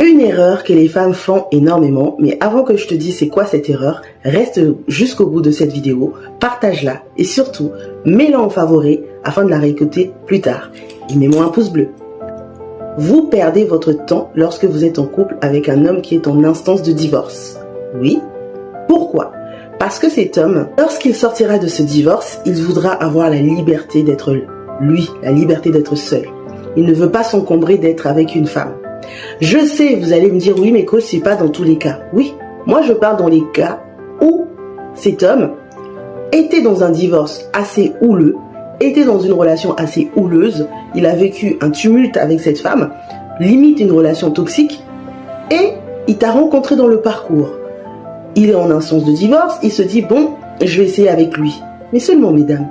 Une erreur que les femmes font énormément, mais avant que je te dise c'est quoi cette erreur, reste jusqu'au bout de cette vidéo, partage-la et surtout, mets-la en favori afin de la réécouter plus tard. Et mets-moi un pouce bleu. Vous perdez votre temps lorsque vous êtes en couple avec un homme qui est en instance de divorce. Oui. Pourquoi ? Parce que cet homme, lorsqu'il sortira de ce divorce, il voudra avoir la liberté d'être lui, la liberté d'être seul. Il ne veut pas s'encombrer d'être avec une femme. Je sais, vous allez me dire, oui, mais coach, c'est pas dans tous les cas. Oui, moi je parle dans les cas où cet homme était dans un divorce assez houleux, était dans une relation assez houleuse, il a vécu un tumulte avec cette femme, limite une relation toxique, et il t'a rencontré dans le parcours. Il est en instance de divorce, il se dit, bon, je vais essayer avec lui. Mais seulement, mesdames,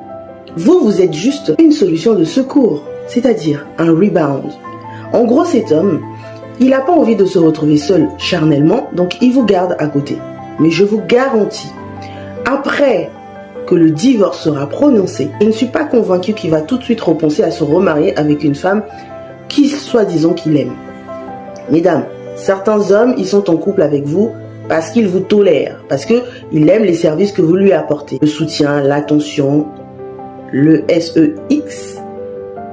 vous êtes juste une solution de secours, c'est-à-dire un rebound. En gros, cet homme, il n'a pas envie de se retrouver seul charnellement, donc il vous garde à côté. Mais je vous garantis, après que le divorce sera prononcé, je ne suis pas convaincue qu'il va tout de suite repenser à se remarier avec une femme qui, soi-disant, qu'il aime. Mesdames, certains hommes, ils sont en couple avec vous parce qu'ils vous tolèrent, parce qu'ils aiment les services que vous lui apportez. Le soutien, l'attention, le SEX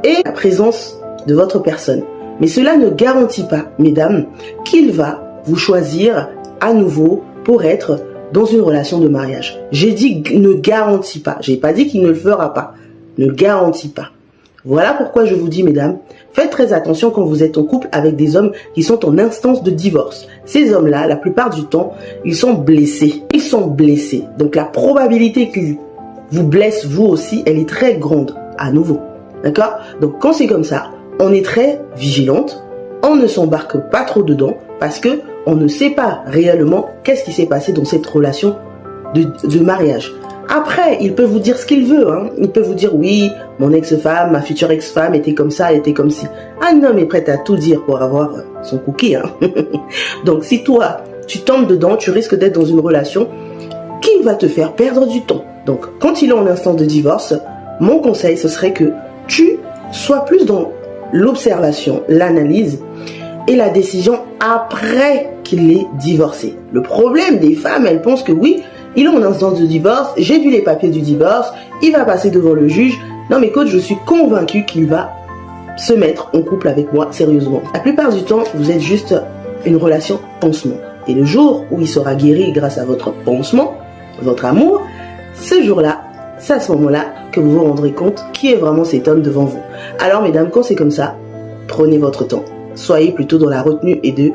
et la présence de votre personne. Mais cela ne garantit pas, mesdames, qu'il va vous choisir à nouveau pour être dans une relation de mariage. J'ai dit ne garantit pas. J'ai pas dit qu'il ne le fera pas. Ne garantit pas. Voilà pourquoi je vous dis, mesdames, faites très attention quand vous êtes en couple avec des hommes qui sont en instance de divorce. Ces hommes-là, la plupart du temps, ils sont blessés. Ils sont blessés. Donc la probabilité qu'ils vous blessent vous aussi, elle est très grande, à nouveau. D'accord ? Donc quand c'est comme ça, on est très vigilante, on ne s'embarque pas trop dedans parce que on ne sait pas réellement qu'est-ce qui s'est passé dans cette relation de mariage. Après, il peut vous dire ce qu'il veut. Hein. Il peut vous dire, oui, mon ex-femme, ma future ex-femme était comme ça, elle était comme ci. Un homme est prêt à tout dire pour avoir son cookie. Hein. Donc si toi, tu tombes dedans, tu risques d'être dans une relation qui va te faire perdre du temps. Donc quand il est en instance de divorce, mon conseil, ce serait que tu sois plus dans l'observation, l'analyse et la décision après qu'il est divorcé. Le problème des femmes, elles pensent que oui, il est en instance de divorce, j'ai vu les papiers du divorce, il va passer devant le juge. Non mais coach, je suis convaincue qu'il va se mettre en couple avec moi sérieusement. La plupart du temps, vous êtes juste une relation pansement. Et le jour où il sera guéri grâce à votre pansement, votre amour, ce jour-là, c'est à ce moment-là que vous vous rendrez compte qui est vraiment cet homme devant vous. Alors mesdames, quand c'est comme ça, prenez votre temps. Soyez plutôt dans la retenue et de